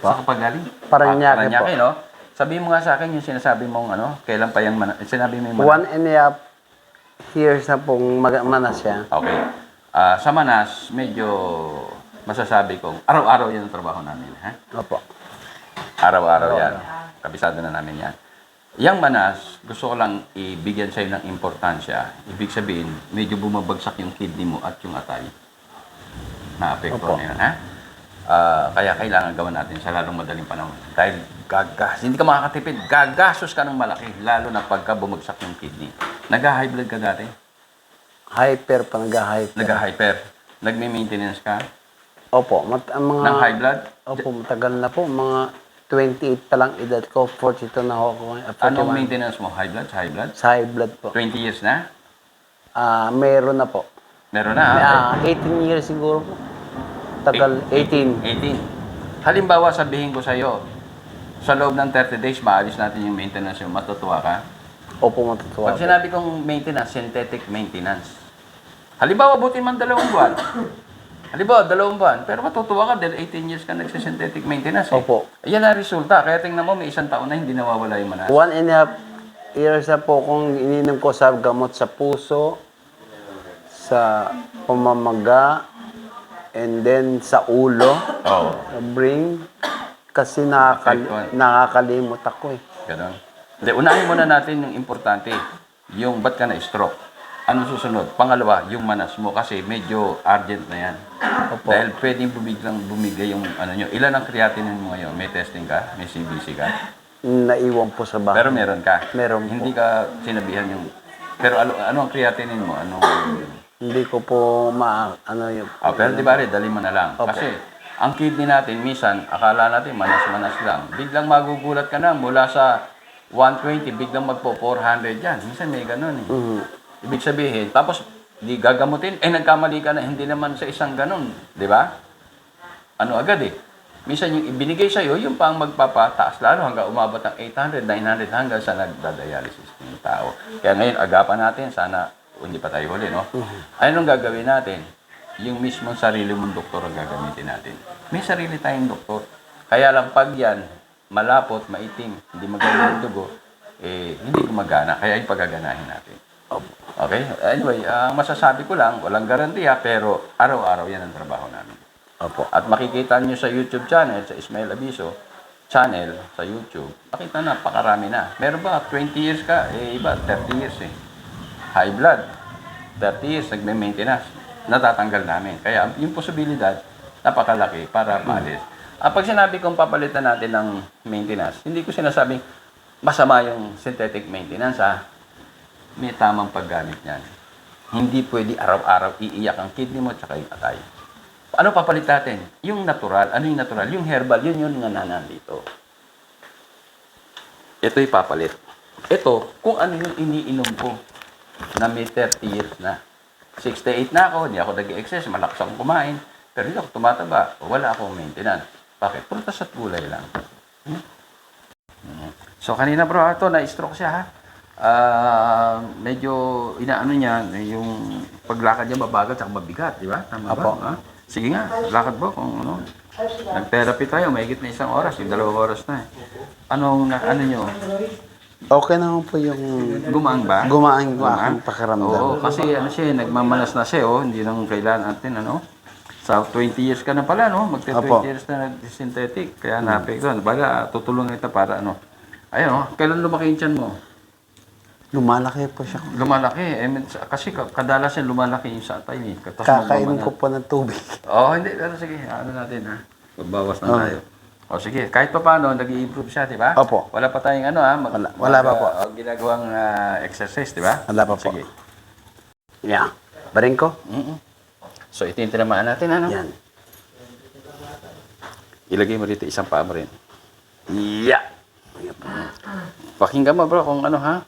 Saan ka pa galing? Parañaque po. no? Sabi mo nga sa akin yung sinasabi mong ano, kailan pa yung sinabi mo yung 1.5 years na pong manas siya. Okay. Sa Manas, medyo masasabi kong araw-araw yan ang trabaho namin. Ha? Opo. Araw-araw yan. Kabisado na namin yan. Yang Manas, gusto ko lang ibigyan sa'yo ng importansya. Ibig sabihin, medyo bumabagsak yung kidney mo at yung atay. Na-apekto na yan, ha? Kaya kailangan gawan natin sa lalong madaling panahon. Dahil hindi ka makakatipid, gagastos ka ng malaki, lalo na pagka bumagsak yung kidney. Nag-high blood ka dati? Hyper pa, nag-hyper. Nag-hyper. Nagme-maintenance ka? Opo. Ng high blood? Opo, matagal na po. Mga 28 pa lang edad ko, 42 na ako. Anong maintenance mo? High blood? High blood? Sa high blood po. 20 years na? Meron na po. Meron na? 18 years siguro po. Tagal, 18. 18. Halimbawa, sabihin ko sa'yo, sa loob ng 30 days, maalis natin yung maintenance yung matutuwa ka. Opo, matutuwa Pag po. sinabi kong maintenance, synthetic maintenance. Halimbawa, butin man 2 buwan. Halimbawa, 2 buwan. Pero matutuwa ka dahil 18 years ka nagsisynthetic maintenance. Opo. Ayan ang resulta. Kaya tingnan mo, may 1 taon na hindi nawawala yung manas. 1.5 years na po kung ininom ko sa gamot sa puso, sa pamamaga, and then sa ulo, Oo. sa brain, kasi nakakalimot ako eh. Ganon. Hindi, unahin muna natin yung importante. Yung ba't ka na-stroke. Ano susunod? Pangalawa, yung manas mo kasi medyo urgent na yan. Opo. Dahil pwedeng bumigay yung ano nyo. Ilan ang creatinine mo ngayon? May testing ka? May CBC ka? Naiwan po sa bahay. Pero meron ka? Meron po. Hindi ka sinabihan yung... Pero ano ang creatinine mo? Hindi ko po yung... Pero di ba rin, dali mo na lang. Opo. Kasi ang kidney natin, minsan, akala natin manas-manas lang. Biglang magugulat ka na mula sa 120, biglang magpo-400 yan. Minsan may ganun eh. Ibig sabihin, tapos di gagamutin, nagkamali ka na, hindi naman sa isang ganun. Di ba? Ano agad eh. Minsan yung ibinigay sa'yo, yung pang magpapataas lalo hanggang umabot ng 800, 900 hanggang sa nagdadialysis ng tao. Kaya ngayon, agapan natin, sana hindi pa tayo huli, no? Anong gagawin natin? Yung mismong sarili mong doktor ang gagamitin natin. May sarili tayong doktor. Kaya lang pag yan, malapot, maitim, hindi maganda yung dugo, hindi gumagana. Kaya yung pagaganahin natin. Okay? Anyway, masasabi ko lang, walang garantiya, pero araw-araw yan ang trabaho namin. Opo. At makikita nyo sa YouTube channel, sa Ismael Abiso channel, sa YouTube, makita na, pakarami na. Meron ba, 20 years ka? Iba, 30 years eh. High blood, 30 years, nagme-maintenance. Natatanggal namin. Kaya yung posibilidad, napakalaki para maalis. Pag sinabi kong papalitan natin ng maintenance, hindi ko sinasabing masama yung synthetic maintenance, may tamang paggamit niyan. Hindi pwede araw-araw iiyak ang kidney mo at saka yung atay. Ano papalit natin? Yung natural. Ano yung natural? Yung herbal, yun nga nandito. Ito yung papalit. Ito, kung ano yung iniinom ko na may 30 years na. 68 na ako, hindi ako nag-excess, malakas akong kumain, pero hindi ako tumataba, wala akong maintenance. Bakit? Prutas at gulay lang. So kanina bro, ito na-stroke siya ha. Medyo inaano niya, yung paglakad niya mabagal at mabigat, di ba? Tama Apo. ba? Sige nga, lakad bro kung ano. Nag-therapy tayo, mahigit na 1 oras, yung 2 oras na eh. Ano nyo? Okay naman po yung... Gumaan ba? Gumaan ko aking pakiramdam. Oo, kasi ano siya, nagmamalas na siya, hindi nang kailangan natin, ano. Sa 20 years ka na pala, no? Magte-20 years na nag-synthetic, kaya naapektuhan. Baga, tutulungan kita para, ano. Ayun, oh, kailan lumaki yung tiyan mo? Lumalaki po siya. Lumalaki. Kasi kadalasan lumalaki yung sa atay. Kakainom ko po ng tubig. Hindi. Pero sige, ano natin, ha? Magbawas na tayo. Sige, kahit pa paano, nag-i-improve siya, di ba? Opo. Wala pa tayong ano, wala pa po. Ginagawang exercise, di ba? Wala pa po. Sige. Yeah. Baring ko? So, ito yung tinamaan natin, ano? Yan. Ilagay mo dito, isang paa mo rin. Yeah. Pakinggan mo, bro, kung ano, ha?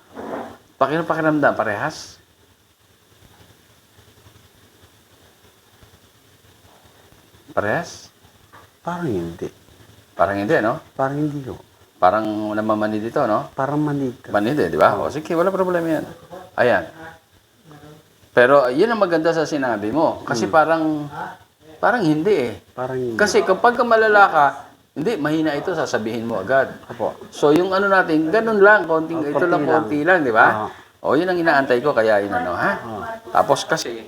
Pakiramdam, parehas? Parehas? Parang hindi. Parang hindi, no? Parang hindi ko. Parang namamani dito, no? Parang manita. Manid, di ba? O sige, wala problema yan. Ayan. Pero yun ang maganda sa sinabi mo. Kasi parang hindi eh. Parang hindi. Kasi kapag malala ka, Hindi, mahina ito, sasabihin mo agad. Opo. So, yung ano natin, ganun lang, konting, ito lang, konti lang, di ba? O, yun ang inaantay ko, kaya yun ano, ha? Tapos kasi,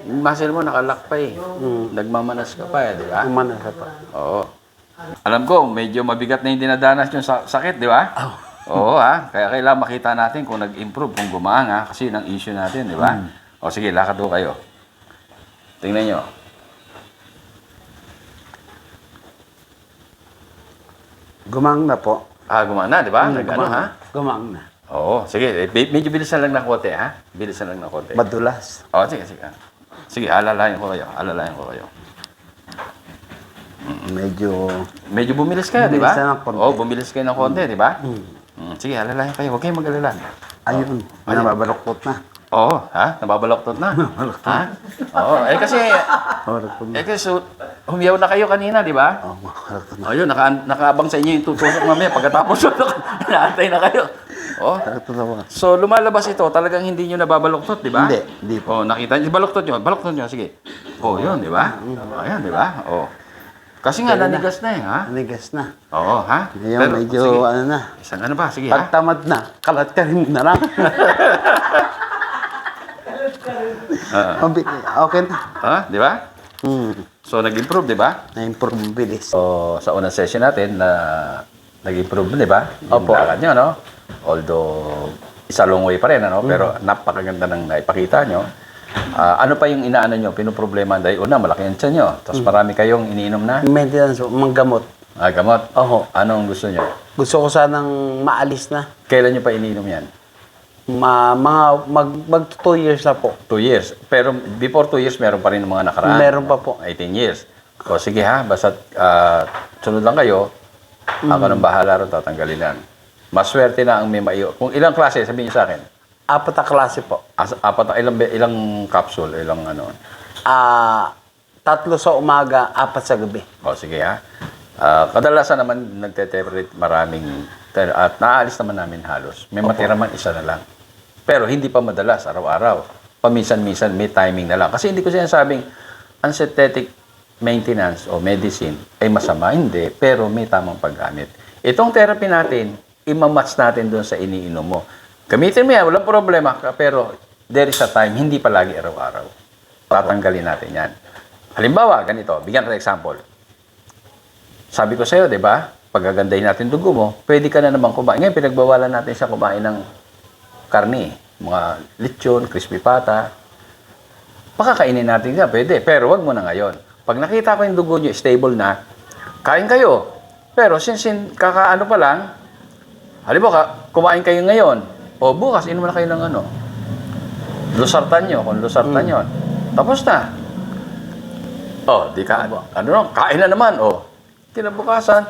yung muscle mo nakalak pa eh. Nagmamanas ka pa eh, di ba? Umana sa pa. Oo. Alam ko, medyo mabigat na yung dinadanas yung sakit, di ba? Oo, ha? Kaya kailangan makita natin kung nag-improve, kung gumaan, ha? Kasi yun ang issue natin, di ba? O, sige, lakad ho kayo. Tingnan nyo. Gumang na po. Gumaan na, di ba? Nag-ano, ha? Gumang na. Oo, sige. Medyo bilisan lang na konti, ha? Bilisan lang na konti. Madulas. Oo, sige, sige. Sige, alalayan ko kayo. Alalayan ko kayo. Medyo bumilis kayo, di ba? Bumilis na ng konti. Oo, bumilis kayo ng konti, di ba? Sige, alalayan kayo. Huwag kayong mag-alala. ayun, nababaloktot na. Oo, ha? Nababaloktot na. Ha? Oo, kasi Nababaloktot na. so, humiyaw na kayo kanina, di ba? Oh, nababaloktot na. Ayun, nakaabang sa inyo yung tutusok mamaya. Pagkatapos, naantay na kayo. Oh. Nababaloktot na po. So, lumalabas ito, talagang hindi nyo nababaloktot, di ba? Hindi po. Oh, nakita nyo, baloktot nyo, sige. Oh, yun, di ba? Ayan, di ba? Oh. Kasi nga, nanigas na eh, ha? Nanigas na. Oo, ha? Ngayon, medyo sige. ano na. Isang ano ba? Sige, ha? Pagtamad na, kalat ka rin na lang. Okay na. Ha? Di ba? Hmm. So, nag-improve, di ba? Na-improve ang bilis. So, sa unang session natin, na nag-improve, di ba? Opo. Yung lakad nyo, no? Although, isa long way pa rin, ano? Pero napakaganda ng naipakita nyo. Ano pa yung inaano nyo? Pinoproblema dahil una, malaki ang tiyan nyo. Tapos marami kayong iniinom na. Maintenance, manggamot. Gamot. Oho. Anong gusto nyo? Gusto ko sanang maalis na. Kailan nyo pa iniinom yan? Mag 2 years na po. 2 years. Pero before 2 years, meron pa rin mga nakaraan. Meron pa po. 18 years. O sige ha, basta sunod lang kayo. Ako nang bahala rin tatanggalin yan. Maswerte na ang may maiyo. Kung ilang klase, sabihin niyo sa akin. 4 na klase po. Ilang capsule, ilang ano. 3 sa umaga, 4 sa gabi. O sige ha. Kadalasan naman nagte-teperate maraming at naaalis naman namin halos. May matira man isa na lang. Pero hindi pa madalas, araw-araw. Paminsan-minsan may timing na lang. Kasi hindi ko sinasabing ang synthetic maintenance o medicine ay masama. Hindi, pero may tamang paggamit. Itong therapy natin, imamatch natin doon sa iniinom mo. Gamitin mo yan, walang problema. Pero there is a time, hindi palagi araw-araw. Tatanggalin natin yan. Halimbawa, ganito, bigyan ko ng example. Sabi ko sa'yo, di ba? Pagagandahin natin dugo mo, pwede ka na naman kumain. Ngayon, pinagbawalan natin siya kumain ng karne. Mga lechon, crispy pata. Pakakainin natin siya, pwede. Pero wag mo na ngayon. Pag nakita ko yung dugo nyo, stable na, kain kayo. Pero since kakaano pa lang, halimbawa, kumain kayo ngayon, o bukas, inom na kayo ng ano. Lusartan nyo, kung lusartan yun. Tapos na. Di ka, kain na naman, kinabukasan,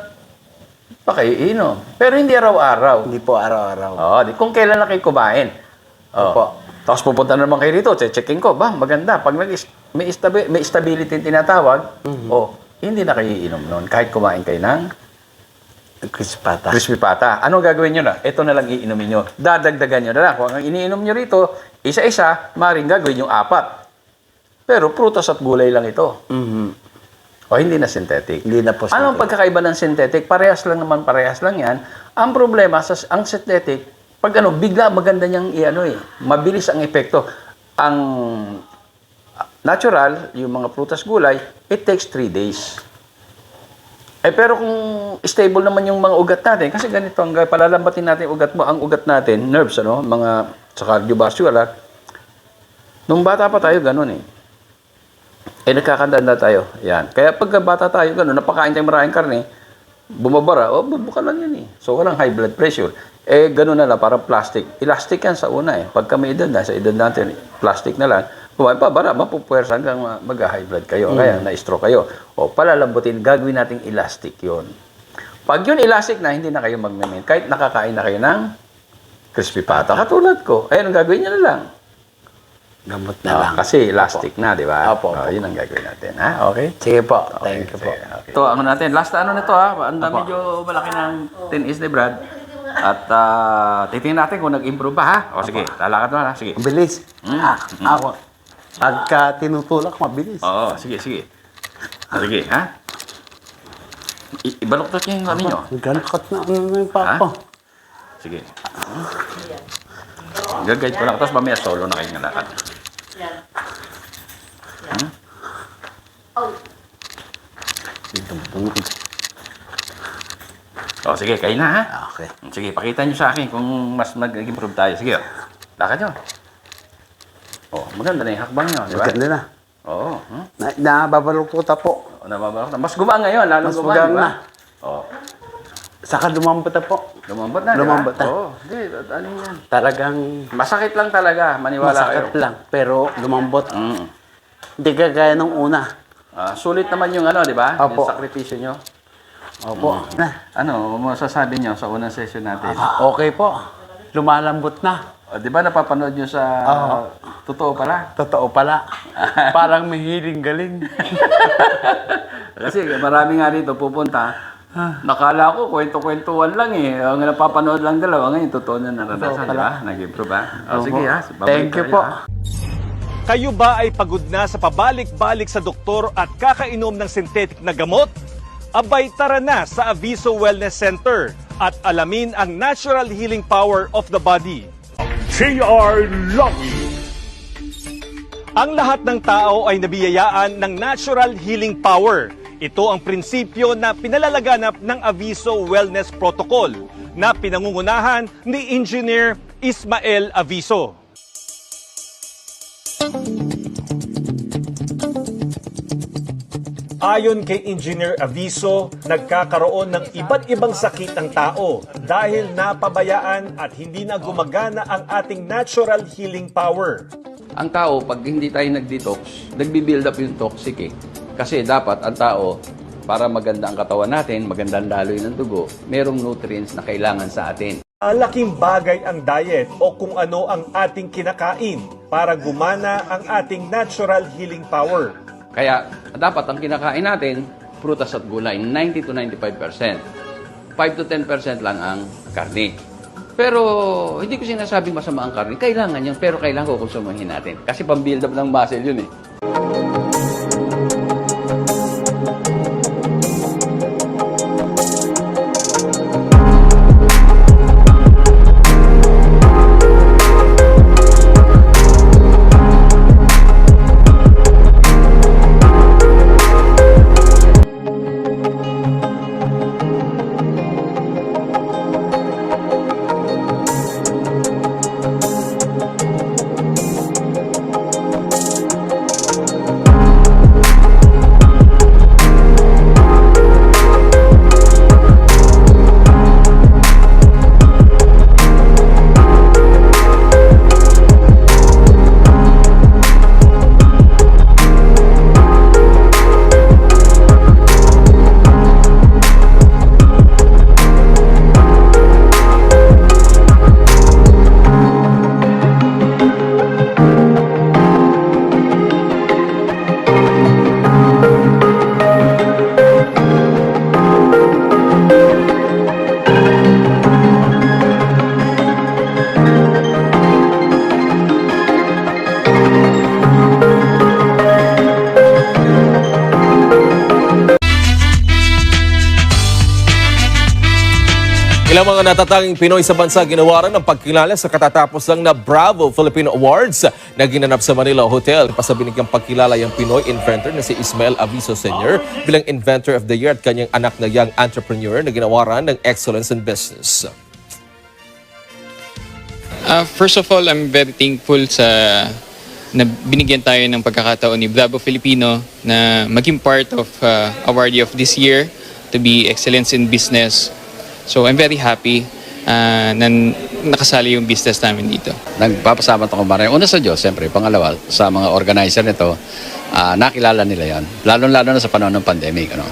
pakaiinom. Pero hindi araw-araw. Hindi po araw-araw. Kung kailan na kayo kumain. Opo. Tapos pupunta na naman kayo rito, checking ko, maganda. Pag may stability yung tinatawag, hindi na kayo iinom noon. Kahit kumain kayo ng crispy pata. Anong gagawin nyo na? Ito na lang iinumin nyo. Dadagdagan nyo na lang. Kung ang iniinom nyo rito, isa-isa, maring gagawin yung 4. Pero prutas at gulay lang ito. O hindi na synthetic. Hindi na po synthetic. Anong pagkakaiba ng synthetic? Parehas lang yan. Ang problema sa ang synthetic, pag bigla maganda niyang mabilis ang epekto. Ang natural, yung mga prutas gulay, it takes 3 days. Pero kung stable naman yung mga ugat natin, kasi ganito, palalambatin natin ugat mo, ang ugat natin, nerves, mga sa cardiovascular, nung bata pa tayo, ganun nagkakandanda tayo. Yan. Kaya pagka bata tayo, ganun, napakain tayo maraming karne, bumabara, bubuka lang yan So, walang high blood pressure. Ganun na lang, parang plastic. Elastic yan sa una Pagka may edad na, sa edad natin, plastic na lang. Kumain pa, bara, mapupuwersa hanggang mag-high blood kayo. Kaya na-stroke kayo. Palalambutin, gagawin nating elastic yon. Pag yun elastic na, hindi na kayo mag-maintain. Kahit nakakain na kayo ng crispy pata. Katulad ko. Ang gagawin nyo na lang. Gamot na lang. Kasi elastic na, di ba? Opo. Yun ang gagawin natin. Okay? Sige po. Okay, Thank you po. okay. Ito, natin. Last nito Ang medyo malaki ng 10 is ni Brad. At titingnan natin kung nag-improve ba, ha? Sige. Lalakad mo, ha? Sige. Ang bilis. Ako. Pagka tinutulak, mabilis. Sige. Sige, ha? Ibaluktot niyo yung ano nyo. Galakot na yung papa. Sige. Gagayad ko lang. Tapos mamaya solo na kayo ng lakad. O, sige, kayo na ha. Okay. Sige, pakita nyo sa akin kung mas mag-improve tayo. Sige, lakad nyo. O, maganda na yung hakbang nyo, di ba? Maganda na. Oo. Nababaluktot po. Nababalak na. Mas gumaan ngayon, lalo Mas gumaan, gumaan di ba? na. Oo. Saka lumambot na po. Lumambot na, di ba? Lumambot na. Oo. Hindi, ano yan? Talagang Masakit lang talaga, maniwala masakit kayo. lang. Pero lumambot. Mm. Hindi ka gaya nung una. Sulit naman yung ano, di ba? Opo. Yung sakripisyo nyo. Opo. Na. Ano, masasabi nyo sa unang session natin? Okay po. Lumalambot na. O, di ba napapanood nyo sa totoo pala? Totoo pala. Parang may hiling galing. Kasi marami nga dito pupunta. Nakala ko, kwento-kwentuhan lang eh. Ang napapanood lang dalawa, ngayon totoo na naranasan, di ba? Nag-improve ba? O, sige ha. Thank you po. Kayo ba ay pagod na sa pabalik-balik sa doktor at kakainom ng synthetic na gamot? Abay tara na sa Aviso Wellness Center at alamin ang natural healing power of the body. JR Longgy. Ang lahat ng tao ay nabiyayaan ng natural healing power. Ito ang prinsipyo na pinalalaganap ng Aviso Wellness Protocol na pinangungunahan ni Engineer Ismael Aviso. Ayon kay Engineer Aviso, nagkakaroon ng iba't ibang sakit ang tao dahil napabayaan at hindi na gumagana ang ating natural healing power. Ang tao, pag hindi tayo nag-detox, nagbi-build up yung toxic eh. Kasi dapat ang tao, para maganda ang katawan natin, maganda ang daloy ng dugo, merong nutrients na kailangan sa atin. Malaking bagay ang diet o kung ano ang ating kinakain para gumana ang ating natural healing power. Kaya dapat ang kinakain natin, prutas at gulay, 90 to 95%. 5 to 10% lang ang karne. Pero hindi ko sinasabing masama ang karne. Kailangan yan, pero kailangan ko konsumahin natin. Kasi pang-build up ng muscle yun eh. Ilang mga natatanging Pinoy sa bansa ginawaran ng pagkilala sa katatapos lang na Bravo Filipino Awards na ginanap sa Manila Hotel. Pa sa binigyang pagkilala yung Pinoy inventor na si Ismael Aviso Sr. bilang Inventor of the Year at kanyang anak na young entrepreneur na ginawaran ng Excellence in Business. First of all, I'm very thankful sa na binigyan tayo ng pagkakataon ni Bravo Filipino na maging part of awardee of this year to be Excellence in Business. So I'm very happy na nakasali yung business namin dito. Nagpapasalamat ako maraming. Una sa Diyos, siyempre. Pangalawa, sa mga organizer nito, nakilala nila yan. Lalo-lalo na sa panahon ng pandemic. Ano?